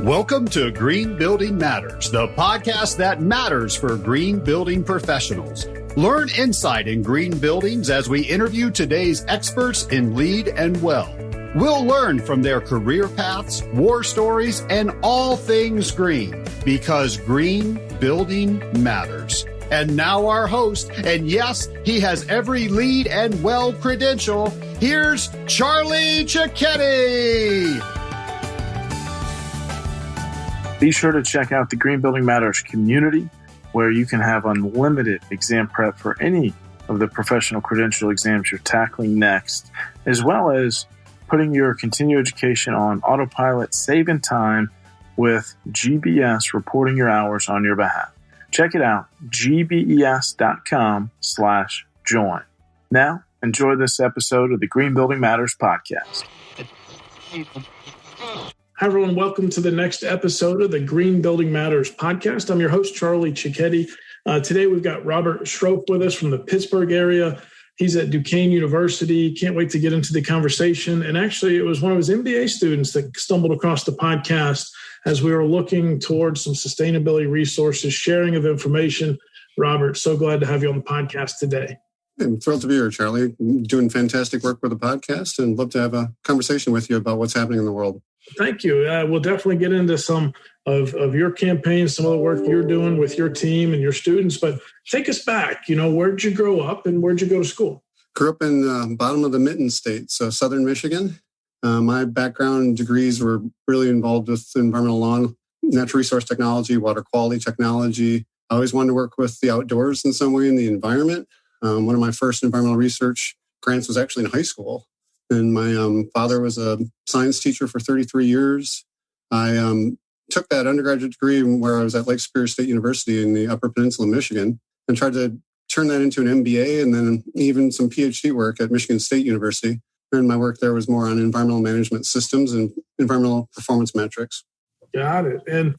Welcome to Green Building Matters, the podcast that matters for green building professionals. Learn insight in green buildings as we interview today's experts in LEED and WELL. We'll learn from their career paths, war stories, and all things green, because green building matters. And now our host, and yes, he has every LEED and WELL credential. Here's Charlie Cicchetti. Be sure to check out the Green Building Matters community, where you can have unlimited exam prep for any of the professional credential exams you're tackling next, as well as putting your continuing education on autopilot, saving time with GBS reporting your hours on your behalf. Check it out, gbes.com/join. Now, enjoy this episode of the Green Building Matters podcast. Hi, everyone. Welcome to the next episode of the Green Building Matters podcast. I'm your host, Charlie Cicchetti. Today, we've got Robert Sroufe with us from the Pittsburgh area. He's at Duquesne University. Can't wait to get into the conversation. And actually, it was one of his MBA students that stumbled across the podcast as we were looking towards some sustainability resources, sharing of information. Robert, so glad to have you on the podcast today. I'm thrilled to be here, Charlie. I'm doing fantastic work with the podcast and love to have a conversation with you about what's happening in the world. Thank you. We'll definitely get into some of your campaigns, some of the work you're doing with your team and your students. But take us back. Where'd you grow up and where'd you go to school? Grew up in the bottom of the Mitten State, so southern Michigan. My background degrees were really involved with environmental law, natural resource technology, water quality technology. I always wanted to work with the outdoors in some way in the environment. One of my first environmental research grants was actually in high school. And my father was a science teacher for 33 years. I took that undergraduate degree where I was at Lake Superior State University in the Upper Peninsula, Michigan, and tried to turn that into an MBA and then even some PhD work at Michigan State University. And my work there was more on environmental management systems and environmental performance metrics. Got it. And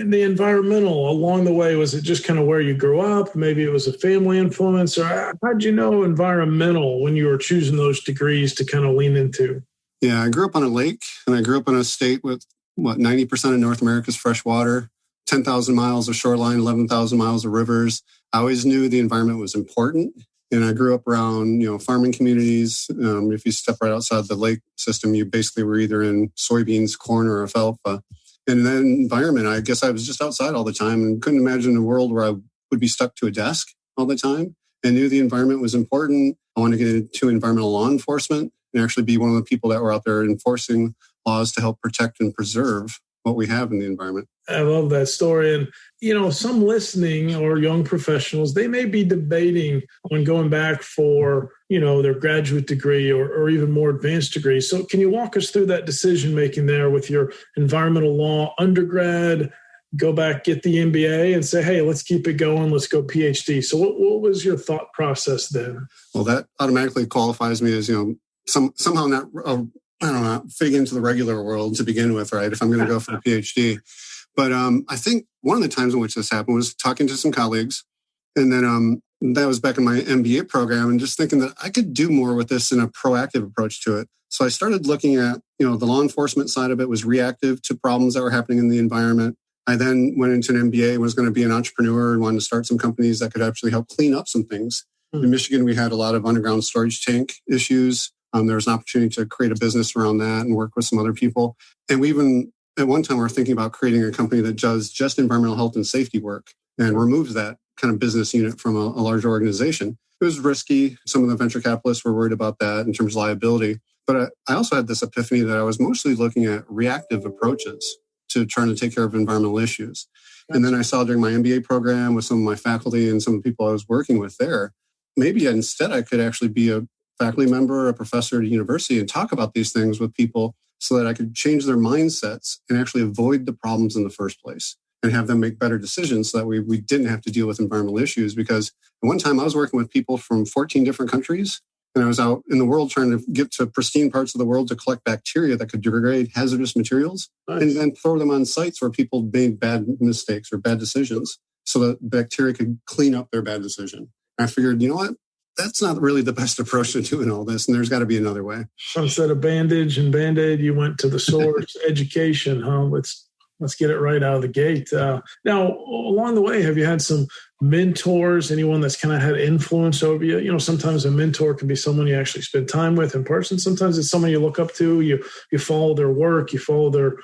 the environmental along the way, was it just kind of where you grew up? Maybe it was a family influence, or how'd you know environmental when you were choosing those degrees to kind of lean into? Yeah, I grew up on a lake, and I grew up in a state with 90% of North America's fresh water, 10,000 miles of shoreline, 11,000 miles of rivers. I always knew the environment was important. And I grew up around, farming communities. If you step right outside the lake system, you basically were either in soybeans, corn, or alfalfa. And in that environment, I guess I was just outside all the time and couldn't imagine a world where I would be stuck to a desk all the time. I knew the environment was important. I wanted to get into environmental law enforcement and actually be one of the people that were out there enforcing laws to help protect and preserve what we have in the environment. I love that story. And, some listening or young professionals, they may be debating on going back for, their graduate degree or even more advanced degree. So can you walk us through that decision-making there with your environmental law undergrad, go back, get the MBA and say, hey, let's keep it going. Let's go PhD. So what was your thought process then? Well, that automatically qualifies me as, somehow not fitting into the regular world to begin with, right? If I'm going to go for a PhD. But I think one of the times in which this happened was talking to some colleagues. And then that was back in my MBA program and just thinking that I could do more with this in a proactive approach to it. So I started looking at, the law enforcement side of it was reactive to problems that were happening in the environment. I then went into an MBA, was going to be an entrepreneur and wanted to start some companies that could actually help clean up some things. In Michigan, we had a lot of underground storage tank issues. There was an opportunity to create a business around that and work with some other people. And we even, at one time, we were thinking about creating a company that does just environmental health and safety work and removes that kind of business unit from a larger organization. It was risky. Some of the venture capitalists were worried about that in terms of liability. But I also had this epiphany that I was mostly looking at reactive approaches to trying to take care of environmental issues. And then I saw during my MBA program with some of my faculty and some of the people I was working with there, maybe instead I could actually be a faculty member, a professor at a university and talk about these things with people so that I could change their mindsets and actually avoid the problems in the first place and have them make better decisions so that we didn't have to deal with environmental issues. Because at one time I was working with people from 14 different countries and I was out in the world trying to get to pristine parts of the world to collect bacteria that could degrade hazardous materials and then throw them on sites where people made bad mistakes or bad decisions so that bacteria could clean up their bad decision. And I figured, that's not really the best approach to doing all this. And there's got to be another way. So instead of bandage and Band-Aid, you went to the source, education, huh? Let's Let's get it right out of the gate. Now, along the way, have you had some mentors, anyone that's kind of had influence over you? You know, sometimes a mentor can be someone you actually spend time with in person. Sometimes it's someone you look up to. You follow their work. You follow their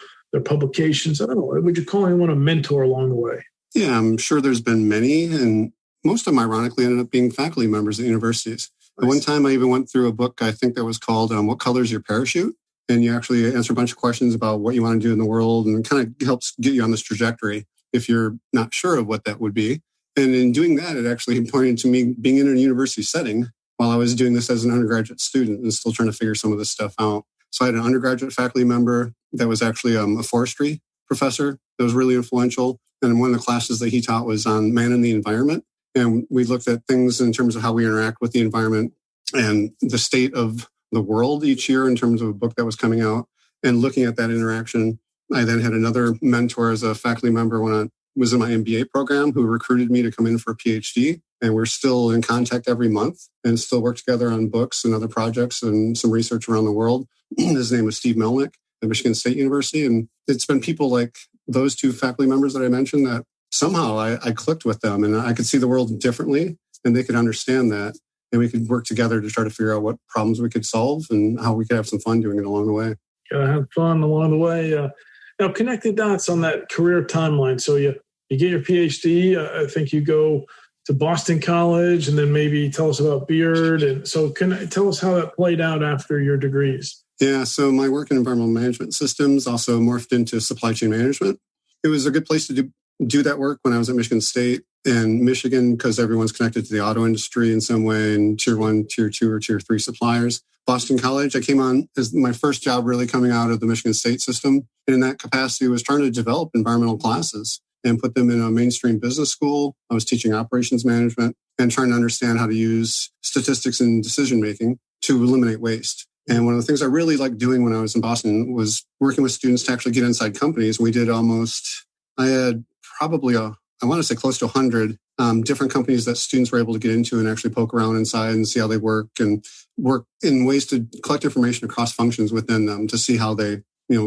publications. I don't know. Would you call anyone a mentor along the way? Yeah, I'm sure there's been many. And most of them, ironically, ended up being faculty members at universities. At one time, I even went through a book, I think that was called What Color is Your Parachute? And you actually answer a bunch of questions about what you want to do in the world, and it kind of helps get you on this trajectory if you're not sure of what that would be. And in doing that, it actually pointed to me being in a university setting while I was doing this as an undergraduate student and still trying to figure some of this stuff out. So I had an undergraduate faculty member that was actually a forestry professor that was really influential. And one of the classes that he taught was on man and the environment. And we looked at things in terms of how we interact with the environment and the state of the world each year in terms of a book that was coming out and looking at that interaction. I then had another mentor as a faculty member when I was in my MBA program who recruited me to come in for a PhD. And we're still in contact every month and still work together on books and other projects and some research around the world. His name is Steve Melnick at Michigan State University. And it's been people like those two faculty members that I mentioned that somehow I clicked with them and I could see the world differently and they could understand that. And we could work together to try to figure out what problems we could solve and how we could have some fun doing it along the way. Gotta have fun along the way. Now, connect the dots on that career timeline. So you get your PhD. I think you go to Boston College, and then maybe tell us about Beard. And so, tell us how that played out after your degrees? Yeah. So my work in environmental management systems also morphed into supply chain management. It was a good place to do that work when I was at Michigan State. And Michigan, because everyone's connected to the auto industry in some way, and tier 1, tier 2, or tier 3 suppliers. Boston College, I came on as my first job really coming out of the Michigan State system. And in that capacity, was trying to develop environmental classes and put them in a mainstream business school. I was teaching operations management and trying to understand how to use statistics in decision-making to eliminate waste. And one of the things I really liked doing when I was in Boston was working with students to actually get inside companies. We did I had probably I want to say close to 100 different companies that students were able to get into and actually poke around inside and see how they work and work in ways to collect information across functions within them to see how they,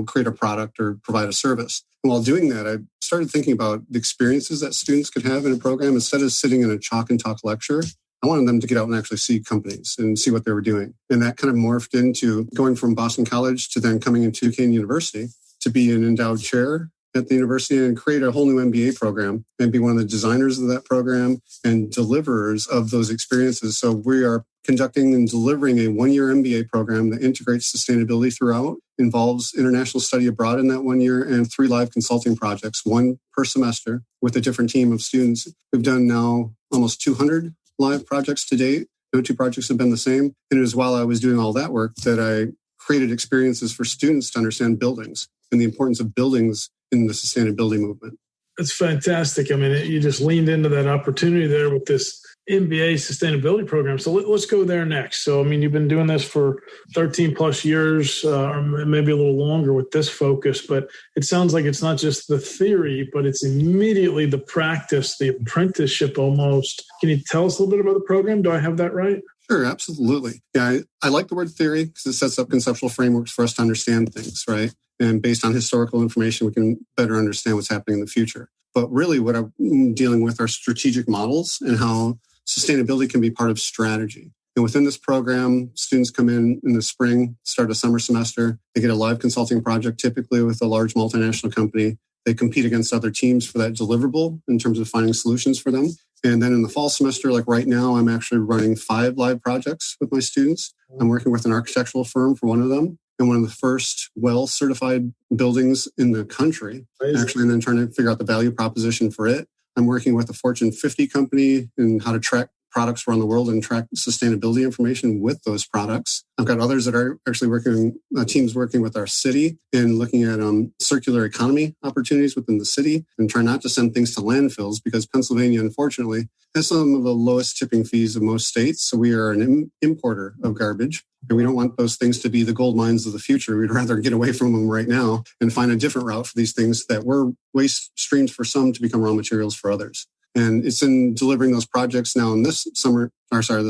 create a product or provide a service. And while doing that, I started thinking about the experiences that students could have in a program. Instead of sitting in a chalk and talk lecture, I wanted them to get out and actually see companies and see what they were doing. And that kind of morphed into going from Boston College to then coming into Duquesne University to be an endowed chair at the university and create a whole new MBA program and be one of the designers of that program and deliverers of those experiences. So we are conducting and delivering a 1-year MBA program that integrates sustainability throughout, involves international study abroad in that 1 year, and 3 live consulting projects, 1 per semester with a different team of students. We've done now almost 200 live projects to date. No 2 projects have been the same. And it was while I was doing all that work that I created experiences for students to understand buildings and the importance of buildings in the sustainability movement. That's fantastic. I mean, you just leaned into that opportunity there with this MBA Sustainability Program. So let's go there next. So, I mean, you've been doing this for 13 plus years, or maybe a little longer with this focus, but it sounds like it's not just the theory, but it's immediately the practice, the apprenticeship almost. Can you tell us a little bit about the program? Do I have that right? Sure, absolutely. Yeah, I like the word theory because it sets up conceptual frameworks for us to understand things, right? And based on historical information, we can better understand what's happening in the future. But really what I'm dealing with are strategic models and how sustainability can be part of strategy. And within this program, students come in the spring, start a summer semester. They get a live consulting project, typically with a large multinational company. They compete against other teams for that deliverable in terms of finding solutions for them. And then in the fall semester, like right now, I'm actually running 5 live projects with my students. I'm working with an architectural firm for one of them, and one of the first well-certified buildings in the country, actually, and then trying to figure out the value proposition for it. I'm working with a Fortune 50 company and how to track products around the world and track sustainability information with those products. I've got others that are actually working, teams working with our city and looking at circular economy opportunities within the city and try not to send things to landfills because Pennsylvania, unfortunately, has some of the lowest tipping fees of most states. So we are an importer of garbage. And we don't want those things to be the gold mines of the future. We'd rather get away from them right now and find a different route for these things that were waste streams for some to become raw materials for others. And it's in delivering those projects now in this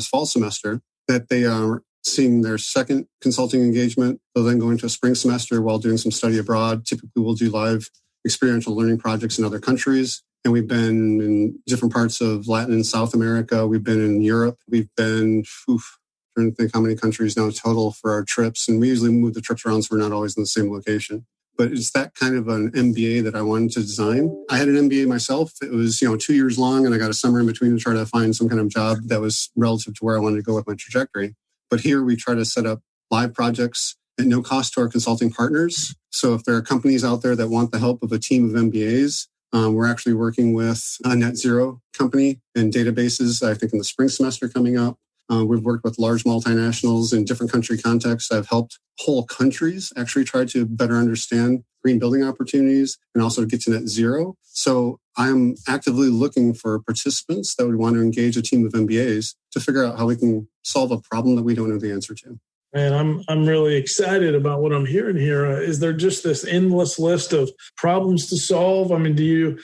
fall semester that they are seeing their second consulting engagement. They'll then go into a spring semester while doing some study abroad. Typically, we'll do live experiential learning projects in other countries. And we've been in different parts of Latin and South America. We've been in Europe. We've been, trying to think how many countries now total for our trips. And we usually move the trips around so we're not always in the same location. But it's that kind of an MBA that I wanted to design. I had an MBA myself. It was, 2 years long, and I got a summer in between to try to find some kind of job that was relative to where I wanted to go with my trajectory. But here we try to set up live projects at no cost to our consulting partners. So if there are companies out there that want the help of a team of MBAs, we're actually working with a net zero company and databases, I think in the spring semester coming up. We've worked with large multinationals in different country contexts. I've helped whole countries actually try to better understand green building opportunities and also get to net zero. So I'm actively looking for participants that would want to engage a team of MBAs to figure out how we can solve a problem that we don't know the answer to. Man, I'm really excited about what I'm hearing here. Is there just this endless list of problems to solve? I mean,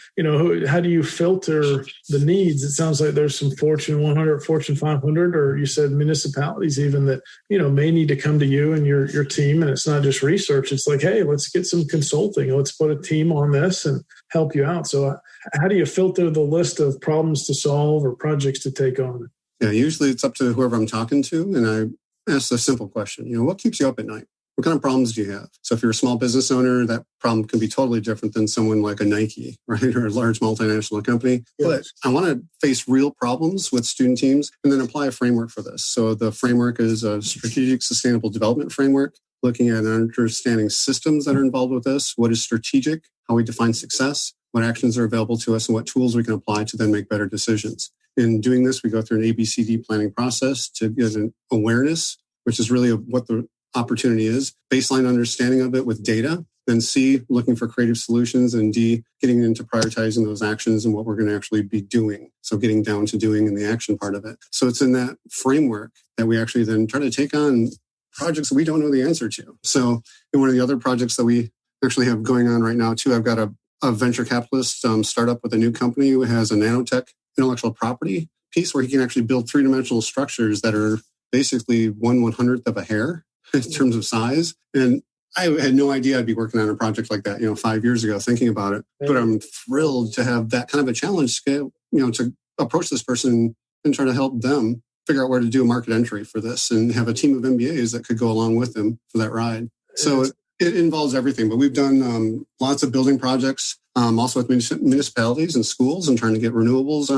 how do you filter the needs? It sounds like there's some Fortune 100, Fortune 500, or you said municipalities even that, may need to come to you and your team. And it's not just research. It's like, hey, let's get some consulting. Let's put a team on this and help you out. So how do you filter the list of problems to solve or projects to take on? Yeah, usually it's up to whoever I'm talking to. And I ask a simple question, what keeps you up at night? What kind of problems do you have? So if you're a small business owner, that problem can be totally different than someone like a Nike, right? Or a large multinational company. Yes. But I want to face real problems with student teams and then apply a framework for this. So the framework is a strategic sustainable development framework, looking at and understanding systems that are involved with this. What is strategic? How we define success? What actions are available to us and what tools we can apply to then make better decisions. In doing this, we go through an ABCD planning process to get an awareness, which is really what the opportunity is, baseline understanding of it with data, then C, looking for creative solutions, and D, getting into prioritizing those actions and what we're going to actually be doing. So getting down to doing and the action part of it. So it's in that framework that we actually then try to take on projects that we don't know the answer to. So in one of the other projects that we actually have going on right now too, I've got a venture capitalist startup with a new company who has a nanotech intellectual property piece where he can actually build three-dimensional structures that are basically 1/100th of a hair in terms of size. And I had no idea I'd be working on a project like that, 5 years ago, thinking about it. But I'm thrilled to have that kind of a challenge scale, to approach this person and try to help them figure out where to do a market entry for this and have a team of MBAs that could go along with them for that ride. So it involves everything, but we've done lots of building projects, also with municipalities and schools and trying to get renewables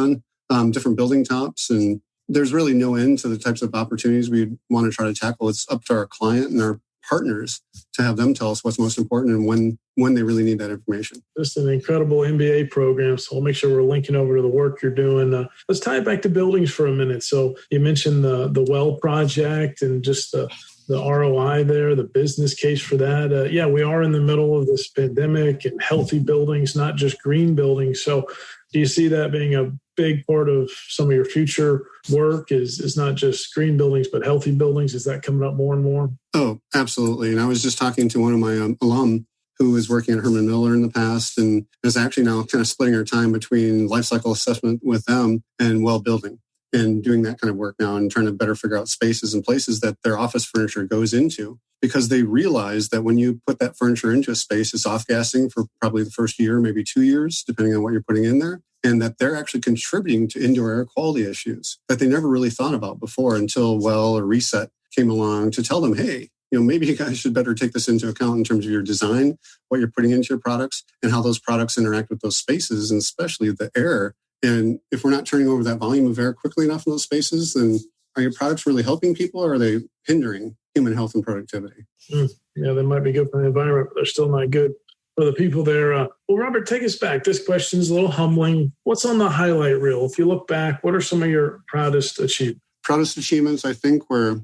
on different building tops. And there's really no end to the types of opportunities we want to try to tackle. It's up to our client and our partners to have them tell us what's most important and when they really need that information. Just an incredible MBA program. So we'll make sure we're linking over to the work you're doing. Let's tie it back to buildings for a minute. So you mentioned the well project and just the ROI there, the business case for that. We are in the middle of this pandemic and healthy buildings, not just green buildings. So do you see that being a big part of some of your future work is not just green buildings, but healthy buildings? Is that coming up more and more? Oh, absolutely. And I was just talking to one of my alum who was working at Herman Miller in the past and is actually now kind of splitting her time between life cycle assessment with them and well building and doing that kind of work now and trying to better figure out spaces and places that their office furniture goes into, because they realize that when you put that furniture into a space, it's off-gassing for probably the first year, maybe 2 years, depending on what you're putting in there, and that they're actually contributing to indoor air quality issues that they never really thought about before until Well or Reset came along to tell them, hey, maybe you guys should better take this into account in terms of your design, what you're putting into your products, and how those products interact with those spaces, and especially the air. And if we're not turning over that volume of air quickly enough in those spaces, then are your products really helping people or are they hindering human health and productivity? Yeah, they might be good for the environment, but they're still not good for the people there. Well, Robert, take us back. This question is a little humbling. What's on the highlight reel? If you look back, what are some of your proudest achievements? Proudest achievements, I think, were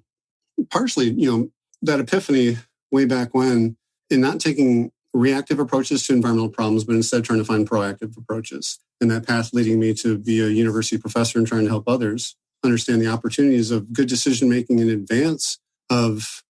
partially, that epiphany way back when in not taking reactive approaches to environmental problems, but instead trying to find proactive approaches. And that path leading me to be a university professor and trying to help others understand the opportunities of good decision-making in advance of,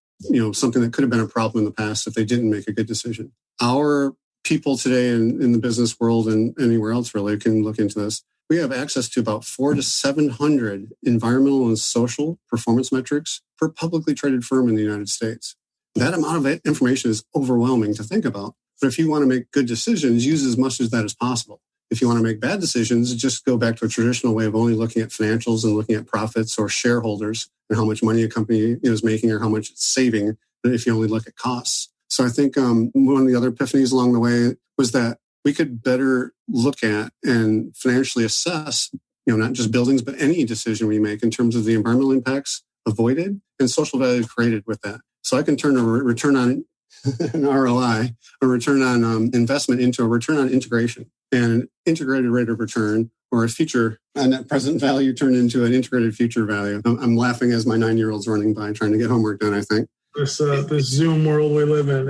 something that could have been a problem in the past if they didn't make a good decision. Our people today in the business world and anywhere else really can look into this. We have access to about 400 to 700 environmental and social performance metrics per publicly traded firm in the United States. That amount of information is overwhelming to think about. But if you want to make good decisions, use as much of that as possible. If you want to make bad decisions, just go back to a traditional way of only looking at financials and looking at profits or shareholders and how much money a company is making or how much it's saving if you only look at costs. So I think one of the other epiphanies along the way was that we could better look at and financially assess, not just buildings, but any decision we make in terms of the environmental impacts avoided and social value created with that. So I can turn a return on an ROI, a return on investment into a return on integration, and an integrated rate of return or a net present value turned into an integrated future value. I'm laughing as my 9-year-old's running by trying to get homework done, I think. This Zoom world we live in.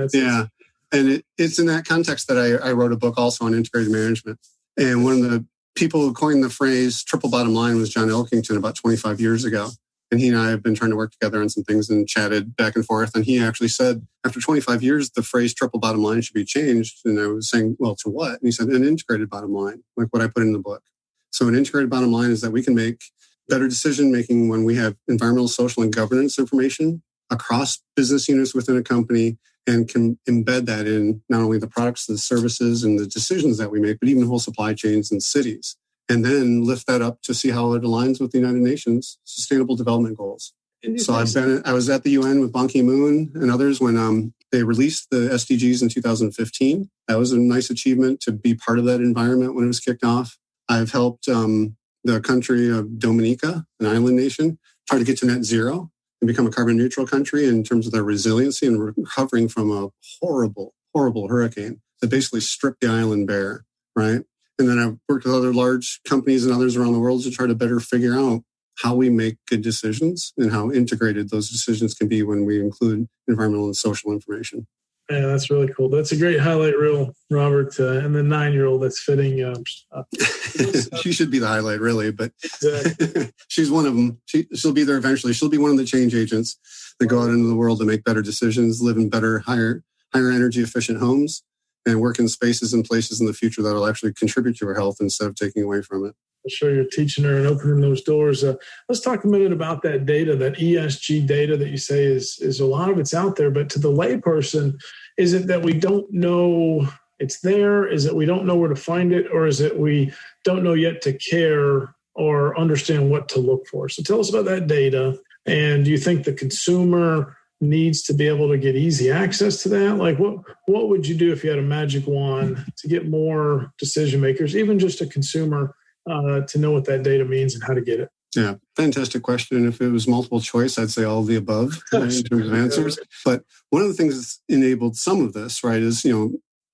And it's in that context that I wrote a book also on integrated management. And one of the people who coined the phrase triple bottom line was John Elkington about 25 years ago. And he and I have been trying to work together on some things and chatted back and forth. And he actually said, after 25 years, the phrase triple bottom line should be changed. And I was saying, well, to what? And he said, an integrated bottom line, like what I put in the book. So an integrated bottom line is that we can make better decision making when we have environmental, social, and governance information across business units within a company and can embed that in not only the products, the services, and the decisions that we make, but even whole supply chains and cities. And then lift that up to see how it aligns with the United Nations Sustainable Development Goals. So I was at the UN with Ban Ki-moon and others when they released the SDGs in 2015. That was a nice achievement to be part of that environment when it was kicked off. I've helped the country of Dominica, an island nation, try to get to net zero and become a carbon neutral country in terms of their resiliency and recovering from a horrible, horrible hurricane that basically stripped the island bare, right? And then I've worked with other large companies and others around the world to try to better figure out how we make good decisions and how integrated those decisions can be when we include environmental and social information. Yeah, that's really cool. That's a great highlight reel, Robert. And the 9-year-old, that's fitting. She should be the highlight, really, but exactly. She's one of them. She'll be there eventually. She'll be one of the change agents that go out into the world to make better decisions, live in better, higher energy efficient homes, and work in spaces and places in the future that will actually contribute to her health instead of taking away from it. I'm sure you're teaching her and opening those doors. Let's talk a minute about that data, that ESG data that you say is a lot of it's out there. But to the layperson, is it that we don't know it's there? Is it we don't know where to find it? Or is it we don't know yet to care or understand what to look for? So tell us about that data. And do you think the consumer needs to be able to get easy access to that? Like what would you do if you had a magic wand to get more decision makers, even just a consumer, to know what that data means and how to get it? Yeah, fantastic question. If it was multiple choice, I'd say all of the above in terms of answers. But one of the things that's enabled some of this, right, is,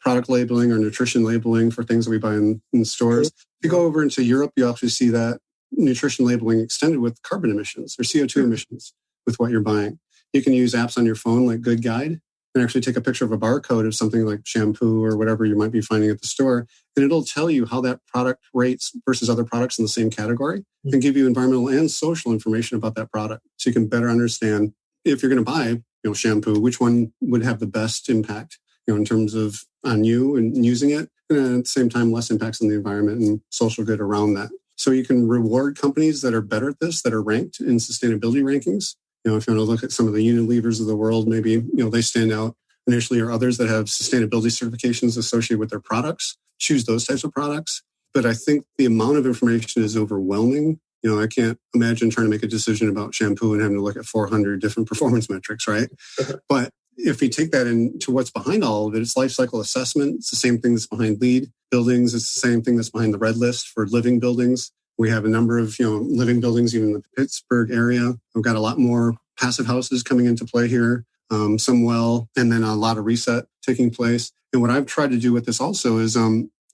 product labeling or nutrition labeling for things that we buy in stores. If you go over into Europe, you actually see that nutrition labeling extended with carbon emissions or CO2 emissions with what you're buying. You can use apps on your phone like Good Guide and actually take a picture of a barcode of something like shampoo or whatever you might be finding at the store. And it'll tell you how that product rates versus other products in the same category and give you environmental and social information about that product. So you can better understand if you're going to buy, shampoo, which one would have the best impact, in terms of on you and using it. And at the same time, less impacts on the environment and social good around that. So you can reward companies that are better at this, that are ranked in sustainability rankings. If you want to look at some of the Unilevers of the world, maybe, they stand out initially, or others that have sustainability certifications associated with their products, choose those types of products. But I think the amount of information is overwhelming. I can't imagine trying to make a decision about shampoo and having to look at 400 different performance metrics, right? But if we take that into what's behind all of it, it's life cycle assessment. It's the same thing that's behind LEED buildings. It's the same thing that's behind the red list for living buildings. We have a number of, living buildings, even in the Pittsburgh area. We've got a lot more passive houses coming into play here, some well, and then a lot of reset taking place. And what I've tried to do with this also is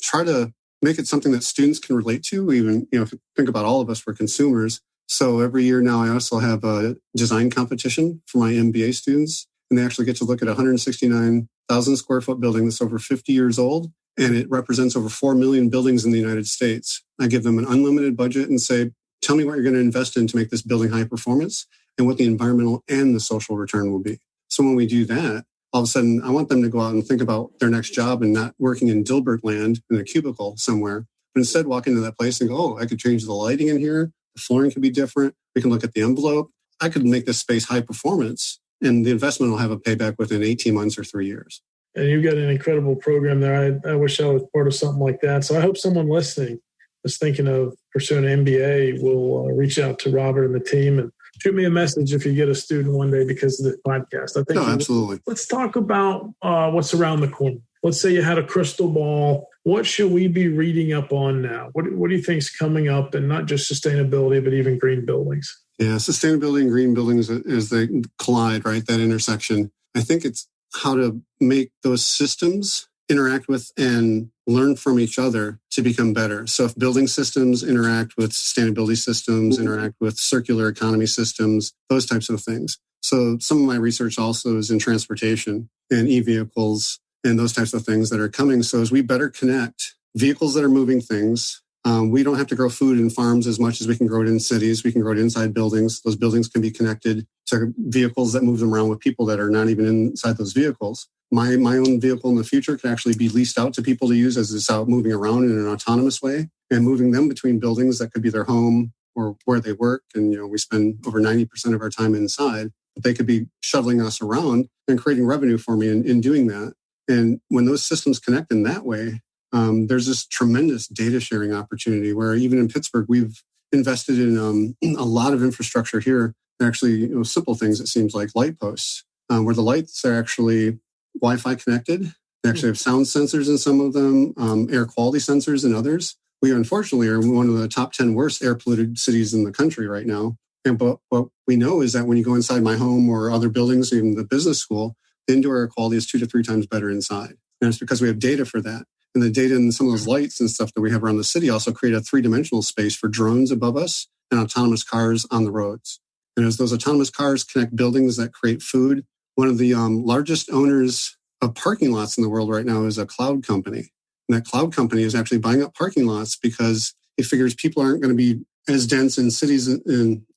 try to make it something that students can relate to. Even, if you think about all of us, we're consumers. So every year now, I also have a design competition for my MBA students. And they actually get to look at a 169,000 square foot building that's over 50 years old. And it represents over 4 million buildings in the United States. I give them an unlimited budget and say, tell me what you're going to invest in to make this building high performance and what the environmental and the social return will be. So when we do that, all of a sudden, I want them to go out and think about their next job and not working in Dilbert land in a cubicle somewhere, but instead walk into that place and go, oh, I could change the lighting in here. The flooring could be different. We can look at the envelope. I could make this space high performance, and the investment will have a payback within 18 months or 3 years. And you've got an incredible program there. I wish I was part of something like that. So I hope someone listening is thinking of pursuing an MBA will reach out to Robert and the team and shoot me a message if you get a student one day because of this podcast. I think absolutely. Let's talk about what's around the corner. Let's say you had a crystal ball. What should we be reading up on now? What do you think is coming up, and not just sustainability, but even green buildings? Yeah, sustainability and green buildings as they collide, right? That intersection. I think it's how to make those systems interact with and learn from each other to become better. So if building systems interact with sustainability systems, interact with circular economy systems, those types of things. So some of my research also is in transportation and e-vehicles and those types of things that are coming. So as we better connect vehicles that are moving things, we don't have to grow food in farms as much as we can grow it in cities. We can grow it inside buildings. Those buildings can be connected to vehicles that move them around with people that are not even inside those vehicles. My own vehicle in the future could actually be leased out to people to use as it's out moving around in an autonomous way and moving them between buildings that could be their home or where they work. And, we spend over 90% of our time inside, but they could be shuttling us around and creating revenue for me in doing that. And when those systems connect in that way, there's this tremendous data sharing opportunity where even in Pittsburgh, we've invested in a lot of infrastructure here. Actually, simple things, it seems like light posts, where the lights are actually Wi-Fi connected. They actually have sound sensors in some of them, air quality sensors in others. We unfortunately are one of the top 10 worst air polluted cities in the country right now. But what we know is that when you go inside my home or other buildings, even the business school, the indoor air quality is 2 to 3 times better inside. And it's because we have data for that. And the data in some of those lights and stuff that we have around the city also create a 3-dimensional space for drones above us and autonomous cars on the roads. And as those autonomous cars connect buildings that create food, one of the largest owners of parking lots in the world right now is a cloud company. And that cloud company is actually buying up parking lots because it figures people aren't going to be as dense in cities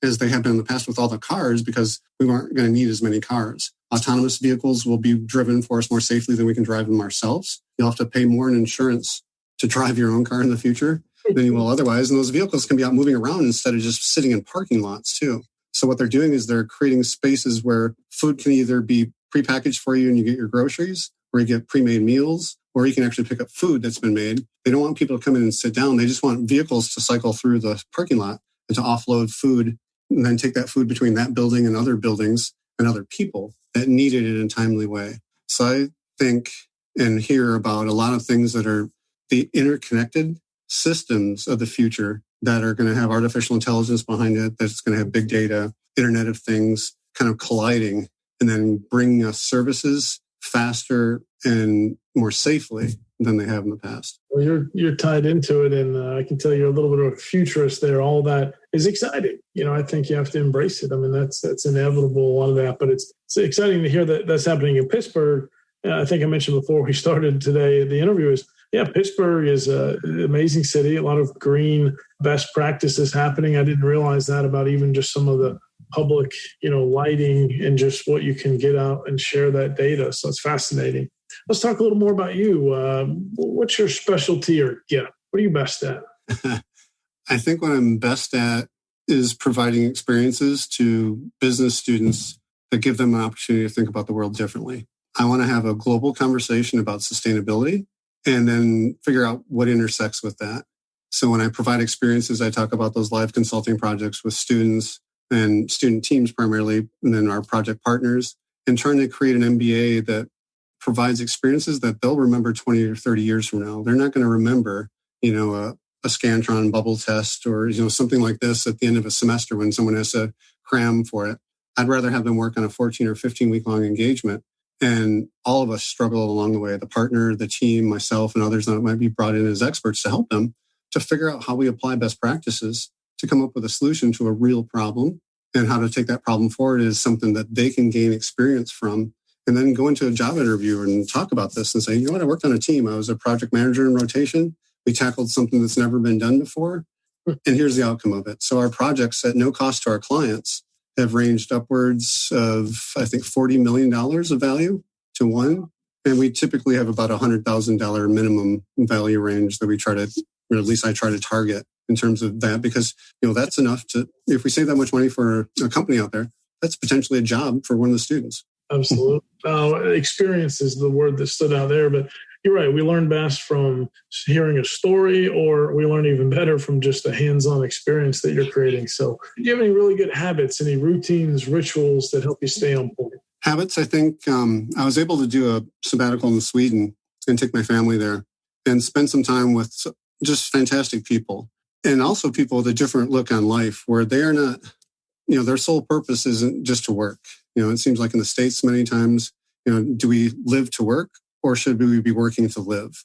as they have been in the past with all the cars because we aren't going to need as many cars. Autonomous vehicles will be driven for us more safely than we can drive them ourselves. You'll have to pay more in insurance to drive your own car in the future than you will otherwise. And those vehicles can be out moving around instead of just sitting in parking lots too. So what they're doing is they're creating spaces where food can either be prepackaged for you and you get your groceries, or you get pre-made meals, or you can actually pick up food that's been made. They don't want people to come in and sit down. They just want vehicles to cycle through the parking lot and to offload food and then take that food between that building and other buildings and other people that need it in a timely way. So I think and hear about a lot of things that are the interconnected systems of the future that are going to have artificial intelligence behind it, that's going to have big data, Internet of Things kind of colliding and then bringing us services faster and more safely than they have in the past. Well, you're tied into it, and I can tell you're a little bit of a futurist there. All that is exciting. I think you have to embrace it. I mean, that's inevitable, a lot of that, but it's exciting to hear that that's happening in Pittsburgh. I think I mentioned before we started today, the interview is, Pittsburgh is an amazing city, a lot of green best practices happening. I didn't realize that about even just some of the public, lighting and just what you can get out and share that data. So it's fascinating. Let's talk a little more about you. What's your specialty or what are you best at? I think what I'm best at is providing experiences to business students that give them an opportunity to think about the world differently. I want to have a global conversation about sustainability and then figure out what intersects with that. So when I provide experiences, I talk about those live consulting projects with students and student teams primarily, and then our project partners, and trying to create an MBA that provides experiences that they'll remember 20 or 30 years from now. They're not going to remember, a Scantron bubble test or, something like this at the end of a semester when someone has to cram for it. I'd rather have them work on a 14 or 15 week long engagement. And all of us struggle along the way, the partner, the team, myself, and others that might be brought in as experts to help them to figure out how we apply best practices to come up with a solution to a real problem, and how to take that problem forward is something that they can gain experience from, and then go into a job interview and talk about this and say, I worked on a team. I was a project manager in rotation. We tackled something that's never been done before, and here's the outcome of it. So our projects at no cost to our clients have ranged upwards of, I think, $40 million of value to one. And we typically have about $100,000 minimum value range that we try to, or at least I try to target in terms of that, because, that's enough to, if we save that much money for a company out there, that's potentially a job for one of the students. Absolutely. Experience is the word that stood out there, but you're right. We learn best from hearing a story, or we learn even better from just a hands-on experience that you're creating. So do you have any really good habits, any routines, rituals that help you stay on point? Habits, I think I was able to do a sabbatical in Sweden and take my family there and spend some time with just fantastic people, and also people with a different look on life, where they are not, their sole purpose isn't just to work. It seems like in the States many times, do we live to work, or should we be working to live?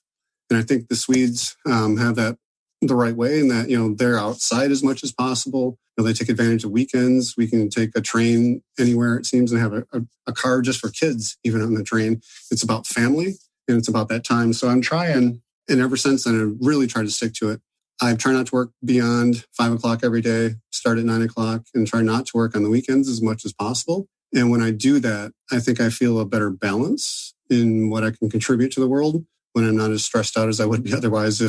And I think the Swedes have that the right way, in that, they're outside as much as possible. They take advantage of weekends. We can take a train anywhere, it seems, and have a car just for kids, even on the train. It's about family, and it's about that time. So I'm trying, and ever since then, I really try to stick to it. I try not to work beyond 5 o'clock every day, start at 9 o'clock, and try not to work on the weekends as much as possible. And when I do that, I think I feel a better balance in what I can contribute to the world, when I'm not as stressed out as I would be otherwise.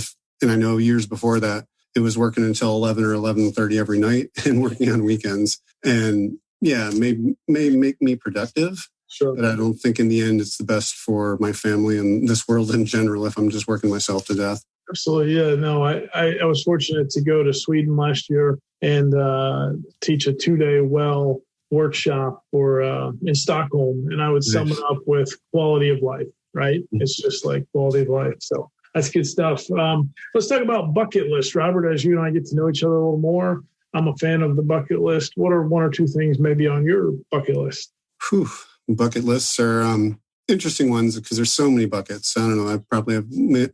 And I know years before that, it was working until 11 or 11:30 every night and working on weekends. And yeah, may make me productive. Sure. But I don't think in the end it's the best for my family and this world in general if I'm just working myself to death. Absolutely. Yeah. No, I was fortunate to go to Sweden last year and teach a 2-day well workshop in Stockholm. And I would sum it up with quality of life, right? It's just like quality of life. So that's good stuff. Let's talk about bucket list, Robert. As you and I get to know each other a little more, I'm a fan of the bucket list. What are one or two things maybe on your bucket list? Bucket lists are interesting ones because there's so many buckets. I don't know. I probably have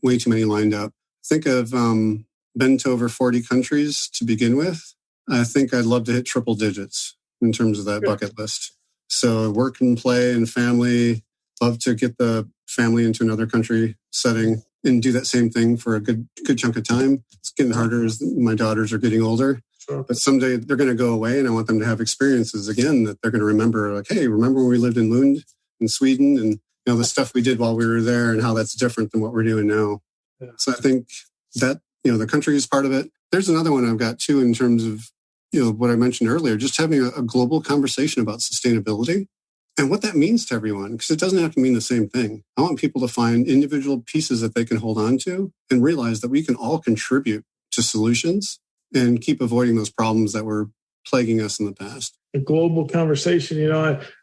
way too many lined up. Think of been to over 40 countries to begin with. I think I'd love to hit triple digits in terms of that bucket list. So work and play and family, love to get the family into another country setting and do that same thing for a good chunk of time. It's getting harder as my daughters are getting older. Sure. But someday they're going to go away, and I want them to have experiences again that they're going to remember. Like, hey, remember when we lived in Lund in Sweden, and the stuff we did while we were there, and how that's different than what we're doing now. Yeah. So I think that the country is part of it. There's another one I've got too in terms of what I mentioned earlier, just having a global conversation about sustainability and what that means to everyone, because it doesn't have to mean the same thing. I want people to find individual pieces that they can hold on to and realize that we can all contribute to solutions and keep avoiding those problems that were plaguing us in the past. A global conversation.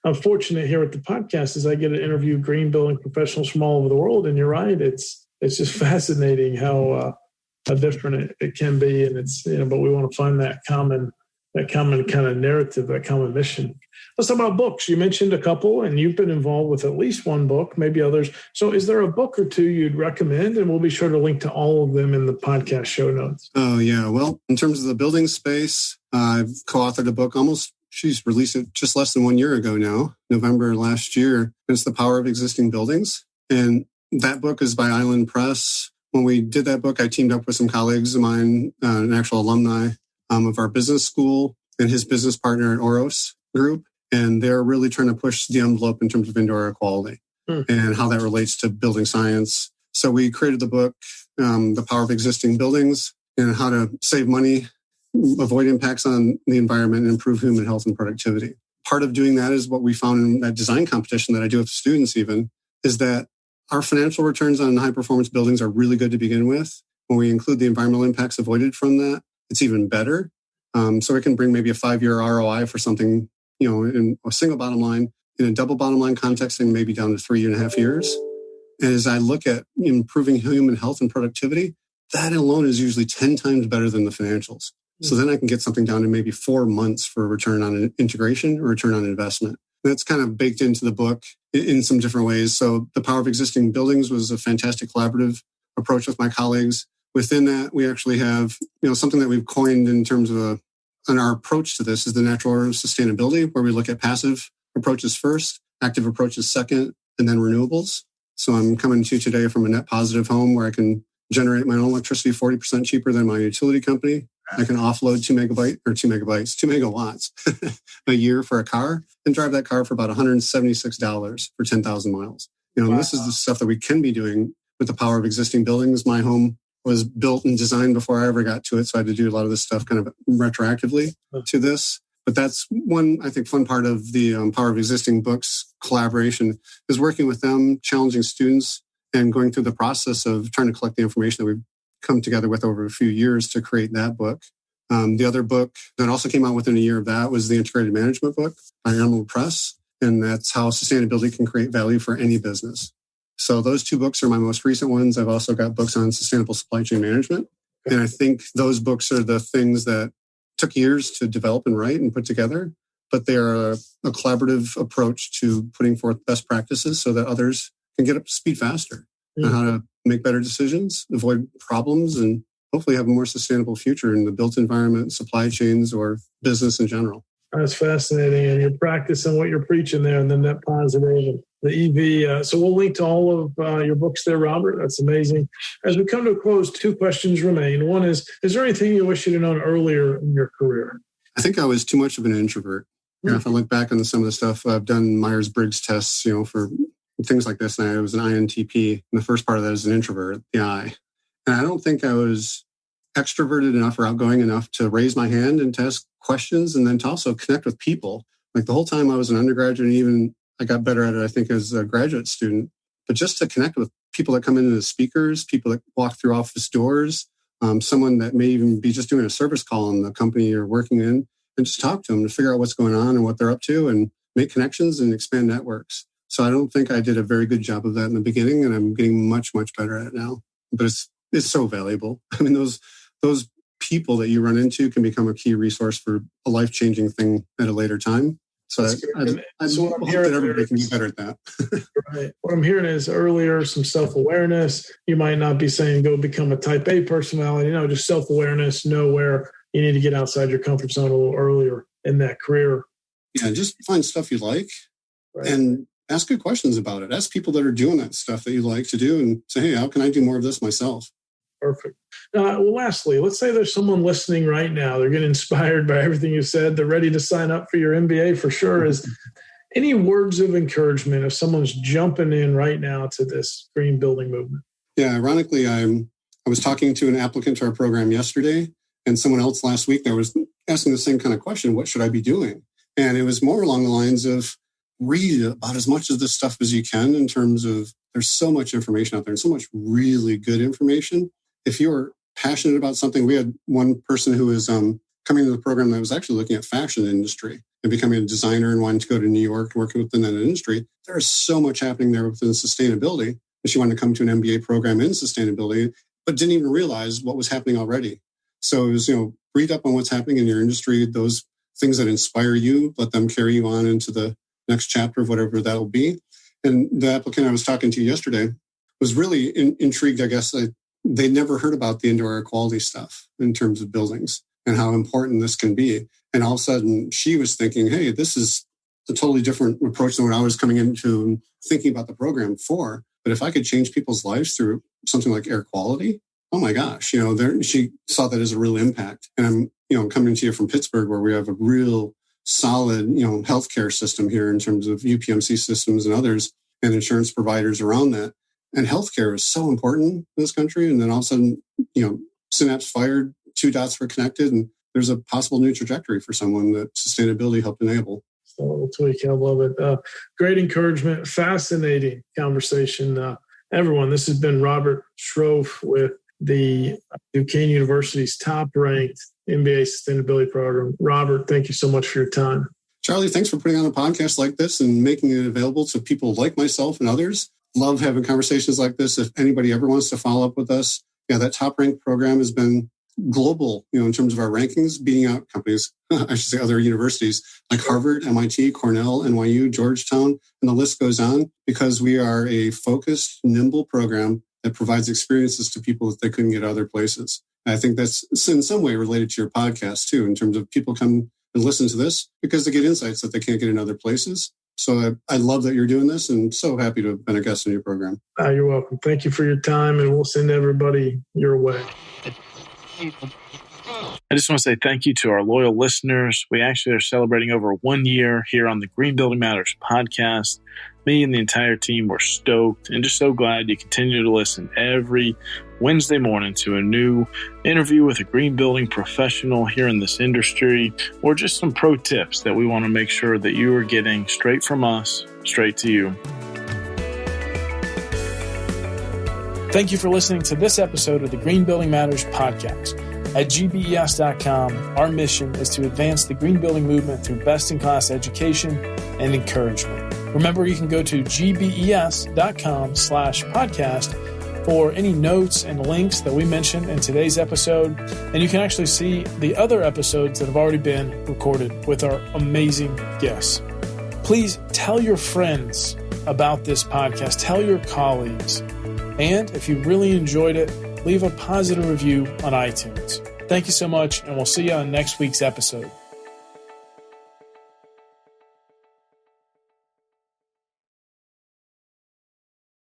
I'm fortunate here at the podcast as I get to interview green building professionals from all over the world. And you're right. It's just fascinating how different it can be. And it's, but we want to find that common kind of narrative, that common mission. Let's talk about books. You mentioned a couple, and you've been involved with at least one book, maybe others. So is there a book or two you'd recommend? And we'll be sure to link to all of them in the podcast show notes. Oh, yeah. Well, in terms of the building space, I've co-authored a book she's released it just less than 1 year ago now, November last year. It's The Power of Existing Buildings. And that book is by Island Press. When we did that book, I teamed up with some colleagues of mine, an actual alumni of our business school and his business partner at Oros Group. And they're really trying to push the envelope in terms of indoor air quality and how that relates to building science. So we created the book, The Power of Existing Buildings, and how to save money, avoid impacts on the environment, and improve human health and productivity. Part of doing that is what we found in that design competition that I do with students even, is that our financial returns on high-performance buildings are really good to begin with. When we include the environmental impacts avoided from that, it's even better. So it can bring maybe a 5-year ROI for something, in a single bottom line, in a double bottom line context, and maybe down to 3.5 years. And as I look at improving human health and productivity, that alone is usually 10 times better than the financials. So then I can get something down to maybe 4 months for a return on an integration or return on investment. That's kind of baked into the book in some different ways. So The Power of Existing Buildings was a fantastic collaborative approach with my colleagues. Within that, we actually have, something that we've coined in terms of our approach to this is the natural order of sustainability, where we look at passive approaches first, active approaches second, and then renewables. So I'm coming to you today from a net positive home where I can generate my own electricity 40% cheaper than my utility company. I can offload 2 megawatts a year for a car and drive that car for about $176 for 10,000 miles. Wow. And this is the stuff that we can be doing with the power of existing buildings. My home was built and designed before I ever got to it. So I had to do a lot of this stuff kind of retroactively to this. But that's one, I think, fun part of the Power of Existing Books collaboration is working with them, challenging students, and going through the process of trying to collect the information that we've come together with over a few years to create that book. The other book that also came out within a year of that was the Integrated Management book by Animal Press, and that's how sustainability can create value for any business. So those two books are my most recent ones. I've also got books on sustainable supply chain management. And I think those books are the things that took years to develop and write and put together, but they are a collaborative approach to putting forth best practices so that others can get up to speed faster on how to make better decisions, avoid problems, and hopefully have a more sustainable future in the built environment, supply chains, or business in general. That's fascinating. And you're practicing what you're preaching there, and the net positive and the EV. So we'll link to all of your books there, Robert. That's amazing. As we come to a close, two questions remain. One is there anything you wish you'd have known earlier in your career? I think I was too much of an introvert. If I look back on some of the stuff, I've done Myers-Briggs tests, for things like this. And I was an INTP. And the first part of that is an introvert, the I. And I don't think I was extroverted enough or outgoing enough to raise my hand and to ask questions and then to also connect with people. Like the whole time I was an undergraduate, and even I got better at it, I think, as a graduate student. But just to connect with people that come in as speakers, people that walk through office doors, someone that may even be just doing a service call in the company you're working in, and just talk to them to figure out what's going on and what they're up to and make connections and expand networks. So I don't think I did a very good job of that in the beginning, and I'm getting much, much better at it now. But it's so valuable. I mean, those people that you run into can become a key resource for a life-changing thing at a later time. So I hope that everybody can be better at that. Right. What I'm hearing is earlier, some self-awareness. You might not be saying go become a type A personality, just self-awareness, know where you need to get outside your comfort zone a little earlier in that career. Yeah, just find stuff you like and ask good questions about it. Ask people that are doing that stuff that you like to do and say, hey, how can I do more of this myself? Perfect. Well, lastly, let's say there's someone listening right now. They're getting inspired by everything you said. They're ready to sign up for your MBA for sure. Is any words of encouragement if someone's jumping in right now to this green building movement? Yeah, ironically, I was talking to an applicant to our program yesterday, and someone else last week that was asking the same kind of question, what should I be doing? And it was more along the lines of read about as much of this stuff as you can in terms of there's so much information out there and so much really good information. If you're passionate about something, we had one person who was coming to the program that was actually looking at fashion industry and becoming a designer and wanting to go to New York, working within that industry. There is so much happening there within sustainability. And she wanted to come to an MBA program in sustainability, but didn't even realize what was happening already. So it was, read up on what's happening in your industry, those things that inspire you, let them carry you on into the next chapter of whatever that will be. And the applicant I was talking to yesterday was really intrigued, I guess. They never heard about the indoor air quality stuff in terms of buildings and how important this can be. And all of a sudden she was thinking, hey, this is a totally different approach than what I was coming into and thinking about the program for. But if I could change people's lives through something like air quality, oh my gosh, she saw that as a real impact. And I'm coming to you from Pittsburgh, where we have a real solid, healthcare system here in terms of UPMC systems and others and insurance providers around that. And healthcare is so important in this country. And then all of a sudden, synapse fired, two dots were connected, and there's a possible new trajectory for someone that sustainability helped enable. So a little tweak, I love it. Great encouragement, fascinating conversation. Everyone, this has been Robert Sroufe with the Duquesne University's top-ranked MBA Sustainability Program. Robert, thank you so much for your time. Charlie, thanks for putting on a podcast like this and making it available to people like myself and others. Love having conversations like this. If anybody ever wants to follow up with us, that top-ranked program has been global, in terms of our rankings, beating out companies, I should say other universities like Harvard, MIT, Cornell, NYU, Georgetown, and the list goes on, because we are a focused, nimble program that provides experiences to people that they couldn't get other places. And I think that's in some way related to your podcast too, in terms of people come and listen to this because they get insights that they can't get in other places. So I love that you're doing this, and so happy to have been a guest in your program. You're welcome. Thank you for your time, and we'll send everybody your way. I just want to say thank you to our loyal listeners. We actually are celebrating over 1 year here on the Green Building Matters podcast. Me and the entire team were stoked and just so glad you continue to listen every Wednesday morning to a new interview with a green building professional here in this industry, or just some pro tips that we want to make sure that you are getting straight from us, straight to you. Thank you for listening to this episode of the Green Building Matters podcast. At gbes.com, our mission is to advance the green building movement through best-in-class education and encouragement. Remember, you can go to gbes.com/podcast for any notes and links that we mentioned in today's episode. And you can actually see the other episodes that have already been recorded with our amazing guests. Please tell your friends about this podcast. Tell your colleagues. And if you really enjoyed it, leave a positive review on iTunes. Thank you so much, and we'll see you on next week's episode.